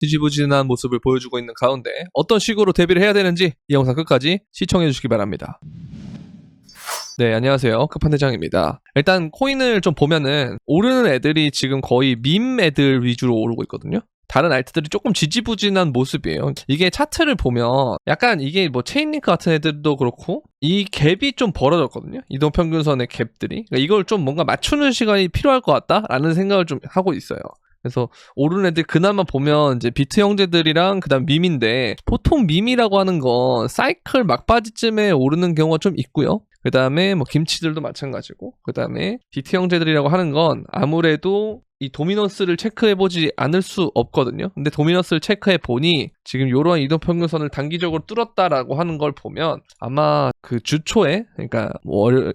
지지부진한 모습을 보여주고 있는 가운데 어떤 식으로 대비를 해야 되는지 이 영상 끝까지 시청해 주시기 바랍니다. 네, 안녕하세요. 끝판대장입니다. 일단 코인을 좀 보면은 오르는 애들이 지금 거의 밈 애들 위주로 오르고 있거든요. 다른 알트들이 조금 지지부진한 모습이에요. 이게 차트를 보면 약간 이게 뭐 체인링크 같은 애들도 그렇고 이 갭이 좀 벌어졌거든요. 이동평균선의 갭들이. 그러니까 이걸 좀 뭔가 맞추는 시간이 필요할 것 같다라는 생각을 좀 하고 있어요. 그래서 오르는 애들 그나마 보면 이제 비트 형제들이랑 그다음 밈인데 보통 밈이라고 하는 건 사이클 막바지쯤에 오르는 경우가 좀 있고요. 그 다음에 뭐 김치들도 마찬가지고 그 다음에 비트 형제들이라고 하는 건 아무래도 이 도미넌스를 체크해보지 않을 수 없거든요. 근데 도미넌스를 체크해보니 지금 요런 이동평균선을 단기적으로 뚫었다라고 하는 걸 보면 아마 그 주 초에 그러니까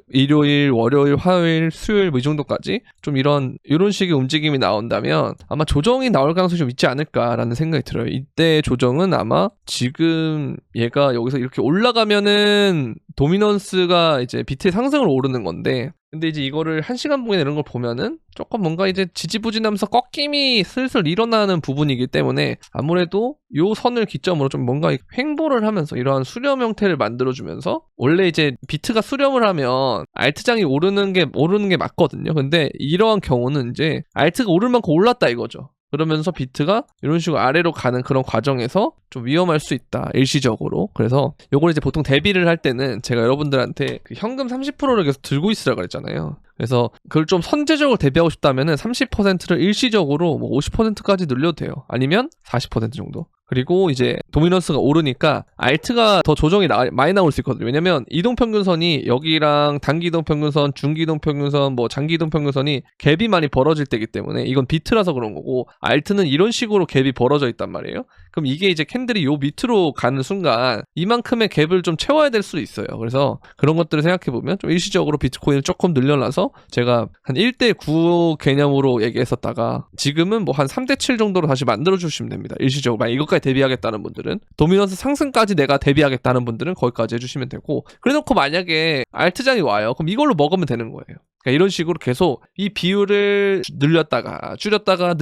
일요일, 월요일, 화요일, 수요일 뭐 이 정도까지 좀 이런 식의 움직임이 나온다면 아마 조정이 나올 가능성이 좀 있지 않을까라는 생각이 들어요. 이때 조정은 아마 지금 얘가 여기서 이렇게 올라가면은 도미넌스가 이제 비트의 상승을 오르는 건데 근데 이제 이거를 1시간 봉이나 이런 걸 보면은 조금 뭔가 이제 지지부진하면서 꺾임이 슬슬 일어나는 부분이기 때문에 아무래도 요 선을 기점으로 좀 뭔가 횡보를 하면서 이러한 수렴 형태를 만들어주면서 원래 이제 비트가 수렴을 하면 알트장이 오르는 게 맞거든요. 근데 이러한 경우는 이제 알트가 오를 만큼 올랐다 이거죠. 그러면서 비트가 이런 식으로 아래로 가는 그런 과정에서 좀 위험할 수 있다 일시적으로. 그래서 요걸 이제 보통 대비를 할 때는 제가 여러분들한테 그 현금 30%를 계속 들고 있으라 그랬잖아요. 그래서 그걸 좀 선제적으로 대비하고 싶다면은 30%를 일시적으로 뭐 50%까지 늘려도 돼요. 아니면 40% 정도. 그리고 이제 도미넌스가 오르니까 알트가 더 조정이 많이 나올 수 있거든요. 왜냐면 이동평균선이 여기랑 단기 이동평균선, 중기 이동평균선, 뭐 장기 이동평균선이 갭이 많이 벌어질 때이기 때문에 이건 비트라서 그런 거고 알트는 이런 식으로 갭이 벌어져 있단 말이에요. 그럼 이게 이제 캔들이 요 밑으로 가는 순간 이만큼의 갭을 좀 채워야 될 수도 있어요. 그래서 그런 것들을 생각해보면 좀 일시적으로 비트코인을 조금 늘려놔서 제가 한 1대9 개념으로 얘기했었다가 지금은 뭐 한 3대7 정도로 다시 만들어주시면 됩니다. 일시적으로. 만약 이것까지 대비하겠다는 분들은 도미넌스 상승까지 내가 대비하겠다는 분들은 거기까지 해주시면 되고 그래놓고 만약에 알트장이 와요. 그럼 이걸로 먹으면 되는 거예요. 그러니까 이런 식으로 계속 이 비율을 늘렸다가 줄였다가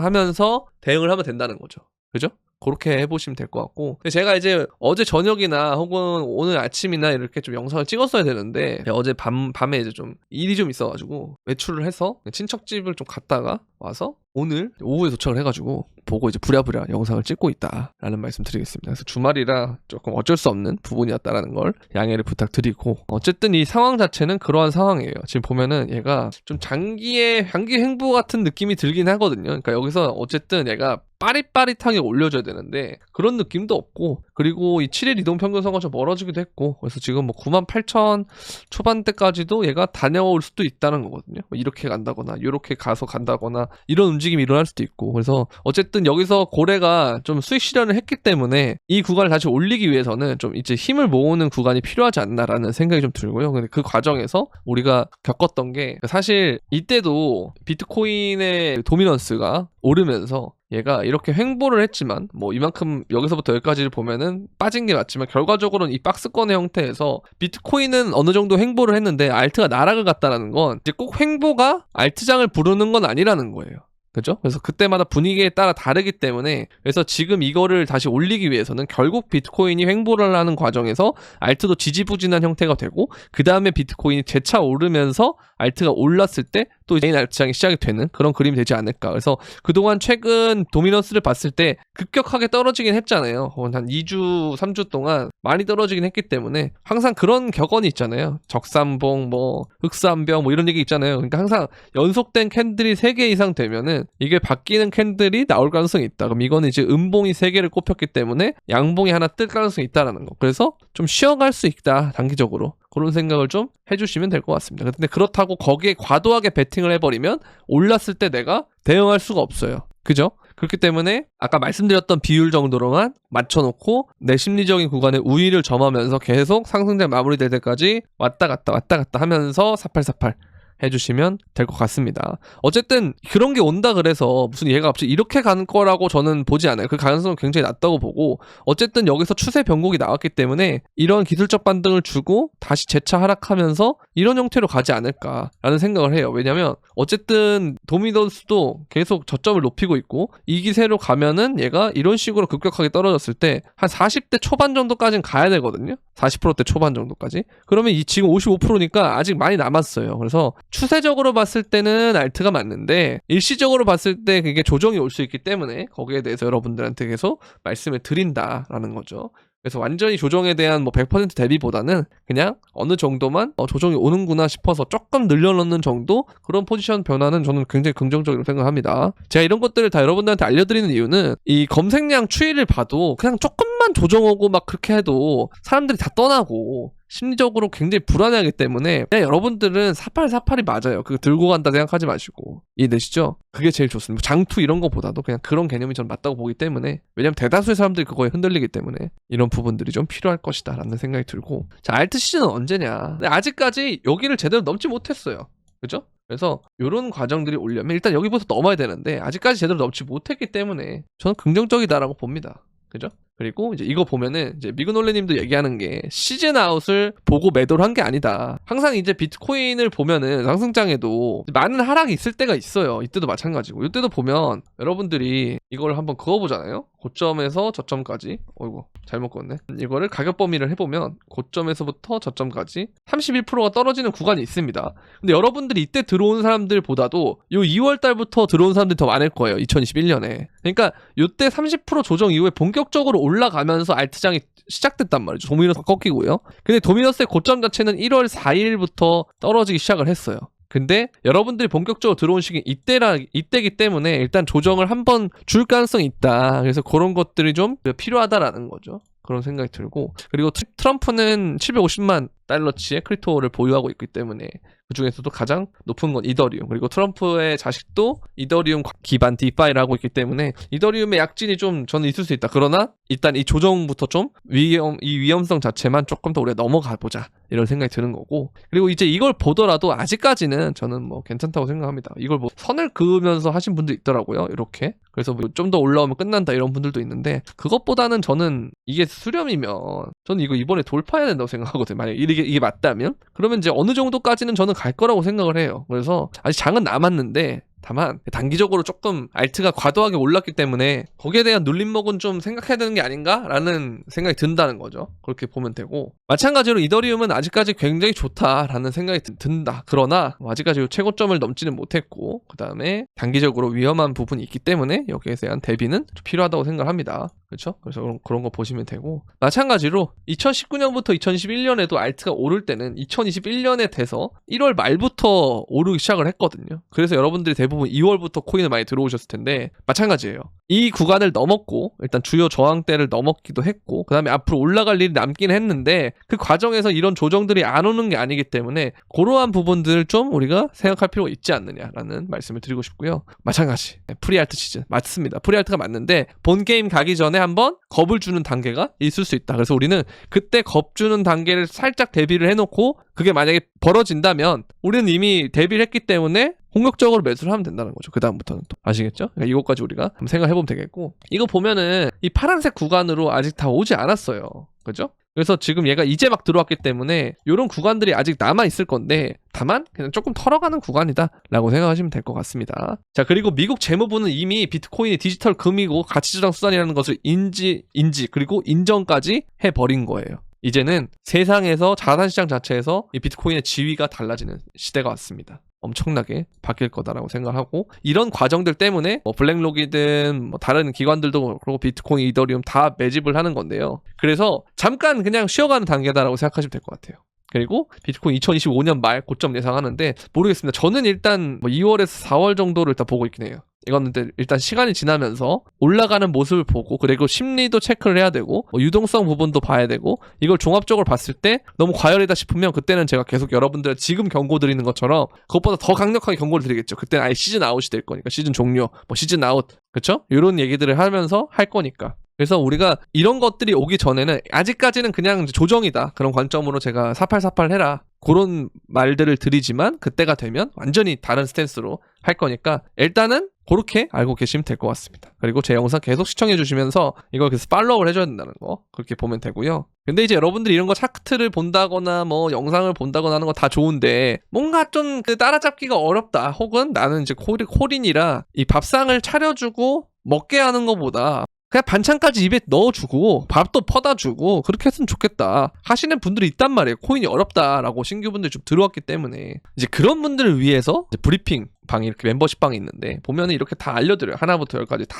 하면서 대응을 하면 된다는 거죠. 그죠? 그렇게 해보시면 될 것 같고 제가 이제 어제 저녁이나 혹은 오늘 아침이나 이렇게 좀 영상을 찍었어야 되는데 어제 밤에 이제 좀 일이 좀 있어가지고 외출을 해서 친척집을 좀 갔다가 와서 오늘 오후에 도착을 해가지고 보고 이제 부랴부랴 영상을 찍고 있다라는 말씀 드리겠습니다. 그래서 주말이라 조금 어쩔 수 없는 부분이었다라는 걸 양해를 부탁드리고 어쨌든 이 상황 자체는 그러한 상황이에요. 지금 보면은 얘가 좀 장기 횡보 같은 느낌이 들긴 하거든요. 그러니까 여기서 어쨌든 얘가 빠릿빠릿하게 올려줘야 되는데 그런 느낌도 없고 그리고 이 7일 이동평균선과 좀 멀어지기도 했고 그래서 지금 뭐 98,000 초반대까지도 얘가 다녀올 수도 있다는 거거든요. 뭐 이렇게 간다거나 이렇게 가서 간다거나 이런 움직임이 일어날 수도 있고 그래서 어쨌든 여기서 고래가 좀 수익 실현을 했기 때문에 이 구간을 다시 올리기 위해서는 좀 이제 힘을 모으는 구간이 필요하지 않나라는 생각이 좀 들고요. 근데 그 과정에서 우리가 겪었던 게 사실 이때도 비트코인의 도미넌스가 오르면서 얘가 이렇게 횡보를 했지만 뭐 이만큼 여기서부터 여기까지를 보면은 빠진 게 맞지만 결과적으로는 이 박스권의 형태에서 비트코인은 어느 정도 횡보를 했는데 알트가 나락을 갔다라는 건 이제 꼭 횡보가 알트장을 부르는 건 아니라는 거예요. 그죠? 그래서 그때마다 분위기에 따라 다르기 때문에 그래서 지금 이거를 다시 올리기 위해서는 결국 비트코인이 횡보를 하는 과정에서 알트도 지지부진한 형태가 되고 그 다음에 비트코인이 재차 오르면서 알트가 올랐을 때 또 메인 알트장이 시작이 되는 그런 그림이 되지 않을까. 그래서 그동안 최근 도미넌스를 봤을 때 급격하게 떨어지긴 했잖아요. 한 2주, 3주 동안 많이 떨어지긴 했기 때문에 항상 그런 격언이 있잖아요. 적삼봉, 뭐 흑삼병 뭐 이런 얘기 있잖아요. 그러니까 항상 연속된 캔들이 3개 이상 되면은 이게 바뀌는 캔들이 나올 가능성이 있다. 그럼 이거는 이제 음봉이 3개를 꼽혔기 때문에 양봉이 하나 뜰 가능성이 있다라는 거. 그래서 좀 쉬어갈 수 있다. 단기적으로. 그런 생각을 좀 해주시면 될 것 같습니다. 근데 그렇다고 거기에 과도하게 베팅을 해버리면 올랐을 때 내가 대응할 수가 없어요. 그죠? 그렇기 때문에 아까 말씀드렸던 비율 정도로만 맞춰놓고 내 심리적인 구간에 우위를 점하면서 계속 상승장 마무리될 때까지 왔다 갔다 하면서 4848 해주시면 될 것 같습니다. 어쨌든 그런 게 온다 그래서 무슨 얘가 갑자기 이렇게 간 거라고 저는 보지 않아요. 그 가능성은 굉장히 낮다고 보고, 어쨌든 여기서 추세 변곡이 나왔기 때문에 이런 기술적 반등을 주고 다시 재차 하락하면서 이런 형태로 가지 않을까라는 생각을 해요. 왜냐면 어쨌든 도미노스도 계속 저점을 높이고 있고, 이 기세로 가면은 얘가 이런 식으로 급격하게 떨어졌을 때 한 40대 초반 정도까지는 가야 되거든요. 40%대 초반 정도까지. 그러면 이 지금 55%니까 아직 많이 남았어요. 그래서 추세적으로 봤을 때는 알트가 맞는데 일시적으로 봤을 때 그게 조정이 올 수 있기 때문에 거기에 대해서 여러분들한테 계속 말씀을 드린다라는 거죠. 그래서 완전히 조정에 대한 뭐 100% 대비보다는 그냥 어느 정도만 조정이 오는구나 싶어서 조금 늘려놓는 정도, 그런 포지션 변화는 저는 굉장히 긍정적으로 생각합니다. 제가 이런 것들을 다 여러분들한테 알려드리는 이유는 이 검색량 추이를 봐도 그냥 조금만 조정 오고 막 그렇게 해도 사람들이 다 떠나고 심리적으로 굉장히 불안해하기 때문에 그냥 여러분들은 4848이 맞아요. 그거 들고 간다 생각하지 마시고, 이해되시죠? 그게 제일 좋습니다. 장투 이런 거보다도 그냥 그런 개념이 전 맞다고 보기 때문에, 왜냐면 대다수의 사람들이 그거에 흔들리기 때문에 이런 부분들이 좀 필요할 것이다 라는 생각이 들고, 자, 알트 시즌은 언제냐? 근데 아직까지 여기를 제대로 넘지 못했어요. 그죠? 그래서 이런 과정들이 오려면 일단 여기부터 넘어야 되는데 아직까지 제대로 넘지 못했기 때문에 저는 긍정적이다라고 봅니다. 그죠? 그리고 이제 이거 보면은 이제 미그놀레님도 얘기하는 게 시즌 아웃을 보고 매도를 한 게 아니다. 항상 이제 비트코인을 보면은 상승장에도 많은 하락이 있을 때가 있어요. 이때도 마찬가지고. 이때도 보면 여러분들이 이걸 한번 그어보잖아요. 고점에서 저점까지. 어이구 잘못 그었네. 이거를 가격 범위를 해보면 고점에서부터 저점까지 31%가 떨어지는 구간이 있습니다. 근데 여러분들이 이때 들어온 사람들보다도 요 2월 달부터 들어온 사람들이 더 많을 거예요. 2021년에. 그러니까 요때 30% 조정 이후에 본격적으로 올라가면서 알트장이 시작됐단 말이죠. 도미노스 꺾이고요. 근데 도미노스의 고점 자체는 1월 4일부터 떨어지기 시작을 했어요. 근데 여러분들이 본격적으로 들어온 시기 이때기 때문에 일단 조정을 한번 줄 가능성이 있다. 그래서 그런 것들이 좀 필요하다라는 거죠. 그런 생각이 들고, 그리고 트럼프는 750만 달러치의 크립토를 보유하고 있기 때문에 그 중에서도 가장 높은 건 이더리움, 그리고 트럼프의 자식도 이더리움 기반 디파이를 하고 있기 때문에 이더리움의 약진이 좀 저는 있을 수 있다. 그러나 일단 이 조정부터 좀 이 위험성 자체만 조금 더 우리가 넘어가 보자, 이런 생각이 드는 거고, 그리고 이제 이걸 보더라도 아직까지는 저는 뭐 괜찮다고 생각합니다. 이걸 뭐 선을 그으면서 하신 분도 있더라고요. 이렇게. 그래서 뭐 좀 더 올라오면 끝난다 이런 분들도 있는데, 그것보다는 저는 이게 수렴이면 저는 이거 이번에 돌파해야 된다고 생각하거든요. 만약에 이게 맞다면 그러면 이제 어느 정도까지는 저는 갈 거라고 생각을 해요. 그래서 아직 장은 남았는데, 다만 단기적으로 조금 알트가 과도하게 올랐기 때문에 거기에 대한 눌림목은 좀 생각해야 되는 게 아닌가라는 생각이 든다는 거죠. 그렇게 보면 되고, 마찬가지로 이더리움은 아직까지 굉장히 좋다라는 생각이 든다. 그러나 아직까지 최고점을 넘지는 못했고, 그 다음에 단기적으로 위험한 부분이 있기 때문에 여기에 대한 대비는 좀 필요하다고 생각합니다. 그렇죠? 그래서 그런 거 보시면 되고, 마찬가지로 2019년부터 2021년에도 알트가 오를 때는 2021년에 돼서 1월 말부터 오르기 시작을 했거든요. 그래서 여러분들이 대부분 2월부터 코인을 많이 들어오셨을 텐데 마찬가지예요. 이 구간을 넘었고 일단 주요 저항대를 넘었기도 했고, 그 다음에 앞으로 올라갈 일이 남긴 했는데 그 과정에서 이런 조정들이 안 오는 게 아니기 때문에 그러한 부분들을 좀 우리가 생각할 필요가 있지 않느냐라는 말씀을 드리고 싶고요. 마찬가지 프리알트 시즌 맞습니다. 프리알트가 맞는데 본 게임 가기 전에 한번 겁을 주는 단계가 있을 수 있다. 그래서 우리는 그때 겁 주는 단계를 살짝 대비를 해놓고, 그게 만약에 벌어진다면 우리는 이미 대비를 했기 때문에 공격적으로 매수를 하면 된다는 거죠. 그 다음부터는 또 아시겠죠? 그러니까 이것까지 우리가 한번 생각해보면 되겠고, 이거 보면은 이 파란색 구간으로 아직 다 오지 않았어요. 그죠? 그래서 지금 얘가 이제 막 들어왔기 때문에 이런 구간들이 아직 남아있을 건데, 다만 그냥 조금 털어가는 구간이다 라고 생각하시면 될 것 같습니다. 자, 그리고 미국 재무부는 이미 비트코인이 디지털 금이고 가치저장 수단이라는 것을 인지 그리고 인정까지 해버린 거예요. 이제는 세상에서 자산시장 자체에서 이 비트코인의 지위가 달라지는 시대가 왔습니다. 엄청나게 바뀔 거다라고 생각하고, 이런 과정들 때문에 뭐 블랙록이든 뭐 다른 기관들도 그리고 비트코인, 이더리움 다 매집을 하는 건데요. 그래서 잠깐 그냥 쉬어가는 단계다라고 생각하시면 될 것 같아요. 그리고 비트코인 2025년 말 고점 예상하는데 모르겠습니다. 저는 일단 뭐 2월에서 4월 정도를 일단 보고 있긴 해요. 이거는 일단 시간이 지나면서 올라가는 모습을 보고, 그리고 심리도 체크를 해야 되고, 뭐 유동성 부분도 봐야 되고, 이걸 종합적으로 봤을 때 너무 과열이다 싶으면 그때는 제가 계속 여러분들 지금 경고 드리는 것처럼 그것보다 더 강력하게 경고를 드리겠죠. 그때는 아예 시즌 아웃이 될 거니까, 시즌 종료, 뭐 시즌 아웃, 그쵸? 이런 얘기들을 하면서 할 거니까. 그래서 우리가 이런 것들이 오기 전에는 아직까지는 그냥 조정이다, 그런 관점으로 제가 4848 해라, 그런 말들을 드리지만 그때가 되면 완전히 다른 스탠스로 할 거니까 일단은 그렇게 알고 계시면 될 것 같습니다. 그리고 제 영상 계속 시청해 주시면서 이걸 계속 팔로우를 해줘야 된다는 거 그렇게 보면 되고요. 근데 이제 여러분들이 이런 거 차트를 본다거나 뭐 영상을 본다거나 하는 거 다 좋은데 뭔가 좀 그 따라잡기가 어렵다, 혹은 나는 이제 콜인이라 이 밥상을 차려주고 먹게 하는 것보다 그냥 반찬까지 입에 넣어주고 밥도 퍼다 주고 그렇게 했으면 좋겠다 하시는 분들이 있단 말이에요. 코인이 어렵다라고 신규분들이 좀 들어왔기 때문에 이제 그런 분들을 위해서 이제 브리핑 방이 이렇게 멤버십 방이 있는데 보면은 이렇게 다 알려드려요. 하나부터 열까지 다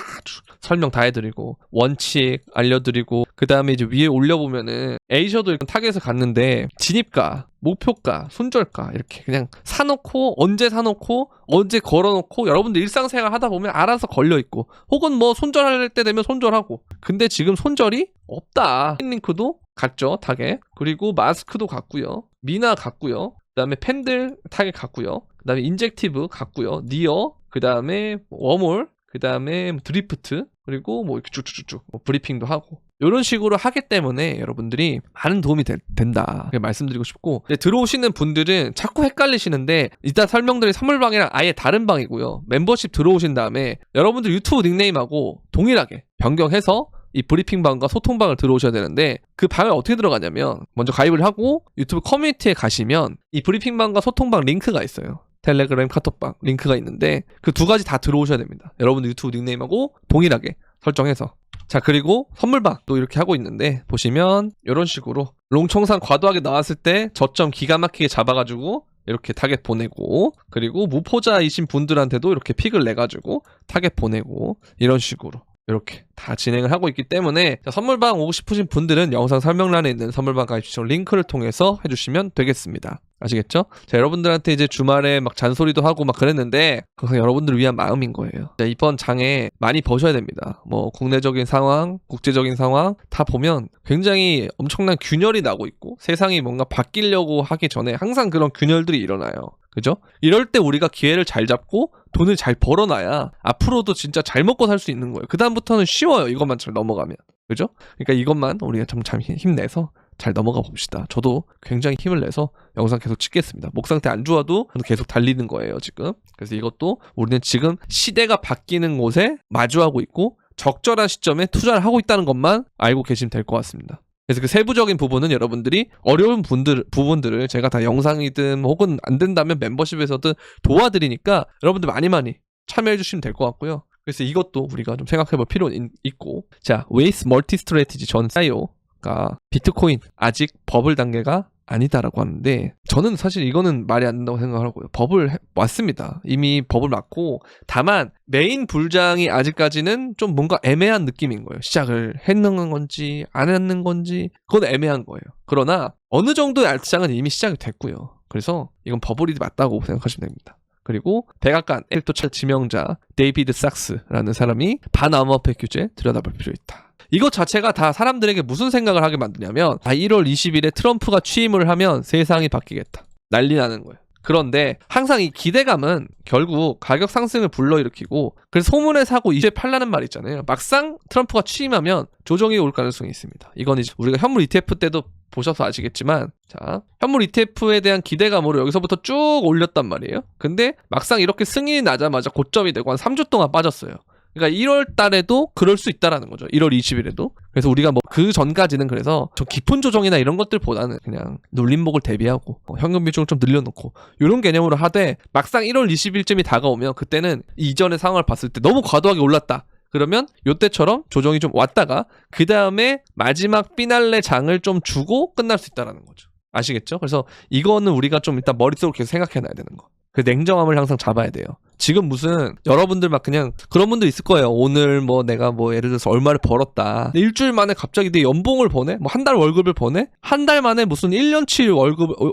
설명 다 해드리고 원칙 알려드리고 그 다음에 이제 위에 올려보면은 에이셔도 타겟을 갔는데 진입가, 목표가, 손절가 이렇게 그냥 사놓고 언제 사놓고 언제 걸어놓고 여러분들 일상생활 하다 보면 알아서 걸려있고 혹은 뭐 손절할 때 되면 손절하고 근데 지금 손절이 없다. 링크도 갔죠 타겟. 그리고 마스크도 갔고요. 미나 갔고요. 그 다음에 팬들 타겟 갔고요. 그 다음에 인젝티브 갔고요. 니어, 그 다음에 워몰, 그 다음에 드리프트, 그리고 뭐 이렇게 쭉쭉쭉 뭐 브리핑도 하고 이런 식으로 하기 때문에 여러분들이 많은 도움이 된다 말씀드리고 싶고, 들어오시는 분들은 자꾸 헷갈리시는데 이따 설명드릴 선물방이랑 아예 다른 방이고요. 멤버십 들어오신 다음에 여러분들 유튜브 닉네임하고 동일하게 변경해서 이 브리핑방과 소통방을 들어오셔야 되는데 그 방을 어떻게 들어가냐면 먼저 가입을 하고 유튜브 커뮤니티에 가시면 이 브리핑방과 소통방 링크가 있어요. 텔레그램, 카톡방 링크가 있는데 그 두 가지 다 들어오셔야 됩니다. 여러분들 유튜브 닉네임하고 동일하게 설정해서. 자, 그리고 선물방 또 이렇게 하고 있는데 보시면 이런 식으로 롱청산 과도하게 나왔을 때 저점 기가 막히게 잡아가지고 이렇게 타겟 보내고, 그리고 무포자이신 분들한테도 이렇게 픽을 내가지고 타겟 보내고, 이런 식으로 이렇게 다 진행을 하고 있기 때문에 자, 선물방 오고 싶으신 분들은 영상 설명란에 있는 선물방 가입 신청 링크를 통해서 해주시면 되겠습니다. 아시겠죠? 자, 여러분들한테 이제 주말에 막 잔소리도 하고 막 그랬는데 항상 여러분들을 위한 마음인 거예요. 자, 이번 장에 많이 버셔야 됩니다. 뭐 국내적인 상황, 국제적인 상황 다 보면 굉장히 엄청난 균열이 나고 있고 세상이 뭔가 바뀌려고 하기 전에 항상 그런 균열들이 일어나요. 그죠? 이럴 때 우리가 기회를 잘 잡고 돈을 잘 벌어놔야 앞으로도 진짜 잘 먹고 살 수 있는 거예요. 그 다음부터는 쉬워요. 이것만 잘 넘어가면. 그죠? 그러니까 이것만 우리가 참 힘내서 잘 넘어가 봅시다. 저도 굉장히 힘을 내서 영상 계속 찍겠습니다. 목 상태 안 좋아도 계속 달리는 거예요, 지금. 그래서 이것도 우리는 지금 시대가 바뀌는 곳에 마주하고 있고 적절한 시점에 투자를 하고 있다는 것만 알고 계시면 될 것 같습니다. 그래서 그 세부적인 부분은 여러분들이 어려운 부분들을 제가 다 영상이든 혹은 안 된다면 멤버십에서든 도와드리니까 여러분들 많이 참여해 주시면 될 것 같고요. 그래서 이것도 우리가 좀 생각해 볼 필요는 있고, 자, 웨이스 멀티 스트래티지 전 사이오가 비트코인 아직 버블 단계가 아니다라고 하는데 저는 사실 이거는 말이 안 된다고 생각하고요. 버블 왔습니다. 이미 버블 맞고, 다만 메인 불장이 아직까지는 좀 뭔가 애매한 느낌인 거예요. 시작을 했는 건지 안 했는 건지 그건 애매한 거예요. 그러나 어느 정도의 알트장은 이미 시작이 됐고요. 그래서 이건 버블이 맞다고 생각하시면 됩니다. 그리고 백악관 엘토차 지명자 데이비드 삭스라는 사람이 반암호화폐 규제 들여다볼 필요 있다. 이것 자체가 다 사람들에게 무슨 생각을 하게 만드냐면 1월 20일에 트럼프가 취임을 하면 세상이 바뀌겠다. 난리 나는 거예요. 그런데 항상 이 기대감은 결국 가격 상승을 불러일으키고, 그래서 소문에 사고 이제 팔라는 말 있잖아요. 막상 트럼프가 취임하면 조정이 올 가능성이 있습니다. 이건 이제 우리가 현물 ETF 때도 보셔서 아시겠지만, 자, 현물 ETF에 대한 기대감으로 여기서부터 쭉 올렸단 말이에요. 근데 막상 이렇게 승인이 나자마자 고점이 되고 한 3주 동안 빠졌어요. 그러니까 1월 달에도 그럴 수 있다라는 거죠. 1월 20일에도. 그래서 우리가 뭐 그 전까지는 그래서 좀 깊은 조정이나 이런 것들보다는 그냥 눌림목을 대비하고 현금 비중을 좀 늘려놓고 이런 개념으로 하되, 막상 1월 20일쯤이 다가오면 그때는 이전의 상황을 봤을 때 너무 과도하게 올랐다. 그러면 요때처럼 조정이 좀 왔다가 그 다음에 마지막 피날레 장을 좀 주고 끝날 수 있다라는 거죠. 아시겠죠? 그래서 이거는 우리가 좀 일단 머릿속으로 계속 생각해놔야 되는 거. 그 냉정함을 항상 잡아야 돼요. 지금 무슨 여러분들 막 그냥 그런 분들 있을 거예요. 오늘 뭐 내가 뭐 예를 들어서 얼마를 벌었다. 일주일 만에 갑자기 내 연봉을 버네? 뭐 한 달 월급을 버네? 한 달 만에 무슨 1년치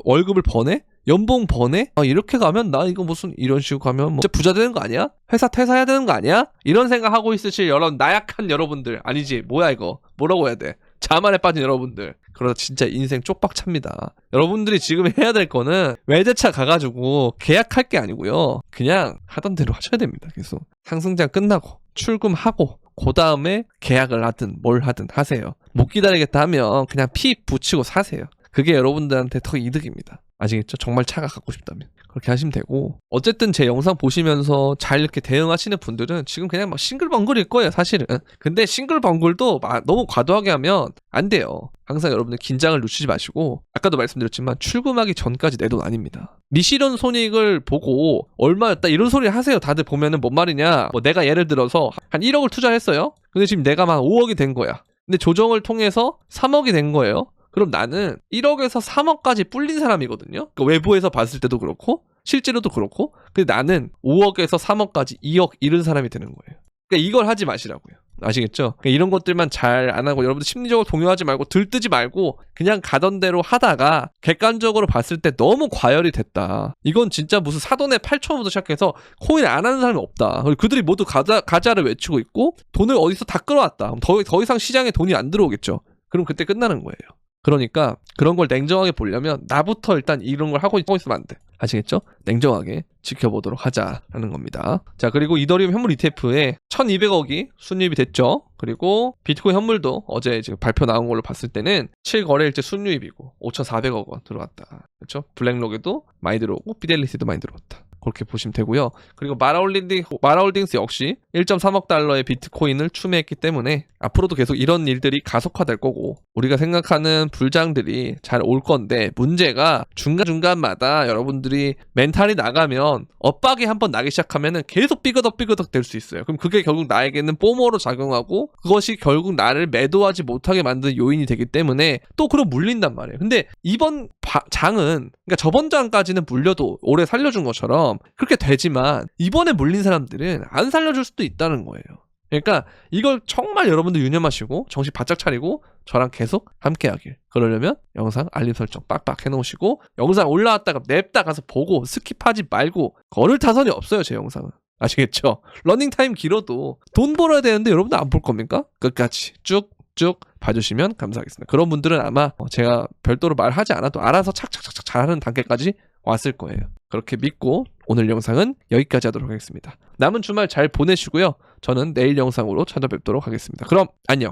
월급을 버네? 연봉 버네? 이렇게 가면 나 이거 무슨 이런 식으로 가면 뭐 진짜 부자 되는 거 아니야? 회사 퇴사해야 되는 거 아니야? 이런 생각하고 있으실 여러분, 나약한 여러분들 아니지? 뭐야 이거? 뭐라고 해야 돼? 자만에 빠진 여러분들, 그러다 진짜 인생 쪽박 찹니다. 여러분들이 지금 해야 될 거는 외제차 가가지고 계약할 게 아니고요. 그냥 하던 대로 하셔야 됩니다. 계속 상승장 끝나고 출금하고 그 다음에 계약을 하든 뭘 하든 하세요. 못 기다리겠다 하면 그냥 피 붙이고 사세요. 그게 여러분들한테 더 이득입니다. 아시겠죠? 정말 차가 갖고 싶다면 그렇게 하시면 되고, 어쨌든 제 영상 보시면서 잘 이렇게 대응하시는 분들은 지금 그냥 막 싱글벙글일 거예요, 사실은. 근데 싱글벙글도 너무 과도하게 하면 안 돼요. 항상 여러분들 긴장을 늦추지 마시고, 아까도 말씀드렸지만 출금하기 전까지 내 돈 아닙니다. 미실현 손익을 보고 얼마였다 이런 소리 하세요. 다들 보면은 뭔 말이냐, 뭐 내가 예를 들어서 한 1억을 투자했어요. 근데 지금 내가 막 5억이 된 거야. 근데 조정을 통해서 3억이 된 거예요. 그럼 나는 1억에서 3억까지 불린 사람이거든요. 그러니까 외부에서 봤을 때도 그렇고 실제로도 그렇고. 근데 나는 5억에서 3억까지 2억 잃은 사람이 되는 거예요. 그러니까 이걸 하지 마시라고요. 아시겠죠? 그러니까 이런 것들만 잘 안 하고, 여러분들 심리적으로 동요하지 말고 들뜨지 말고 그냥 가던 대로 하다가 객관적으로 봤을 때 너무 과열이 됐다. 이건 진짜 무슨 사돈의 8천부터 시작해서 코인 안 하는 사람이 없다. 그들이 모두 가자를 외치고 있고 돈을 어디서 다 끌어왔다. 더 이상 시장에 돈이 안 들어오겠죠. 그럼 그때 끝나는 거예요. 그러니까 그런 걸 냉정하게 보려면 나부터 일단 이런 걸 하고 있으면 안 돼. 아시겠죠? 냉정하게 지켜보도록 하자라는 겁니다. 자, 그리고 이더리움 현물 ETF에 1200억이 순유입이 됐죠. 그리고 비트코인 현물도 어제 지금 발표 나온 걸로 봤을 때는 7거래일째 순유입이고 5400억 원 들어왔다. 그렇죠? 블랙록에도 많이 들어오고 피델리티도 많이 들어왔다. 그렇게 보시면 되고요. 그리고 마라홀딩스 역시 1.3억 달러의 비트코인을 추매했기 때문에 앞으로도 계속 이런 일들이 가속화될 거고, 우리가 생각하는 불장들이 잘 올 건데, 문제가 중간중간마다 여러분들이 멘탈이 나가면 엇박이 한번 나기 시작하면은 계속 삐그덕 될 수 있어요. 그럼 그게 결국 나에게는 뽀모로 작용하고 그것이 결국 나를 매도하지 못하게 만드는 요인이 되기 때문에 또 그럼 물린단 말이에요. 근데 이번 장은, 그러니까 저번 장까지는 물려도 오래 살려준 것처럼 그렇게 되지만 이번에 물린 사람들은 안 살려줄 수도 있다는 거예요. 그러니까 이걸 정말 여러분들 유념하시고 정신 바짝 차리고 저랑 계속 함께 하길. 그러려면 영상 알림 설정 빡빡 해놓으시고, 영상 올라왔다가 냅다 가서 보고 스킵하지 말고. 거를 타선이 없어요, 제 영상은. 아시겠죠? 러닝타임 길어도 돈 벌어야 되는데 여러분들 안 볼 겁니까? 끝까지 쭉 봐주시면 감사하겠습니다. 그런 분들은 아마 제가 별도로 말하지 않아도 알아서 착착착착 잘하는 단계까지 왔을 거예요. 그렇게 믿고 오늘 영상은 여기까지 하도록 하겠습니다. 남은 주말 잘 보내시고요. 저는 내일 영상으로 찾아뵙도록 하겠습니다. 그럼 안녕.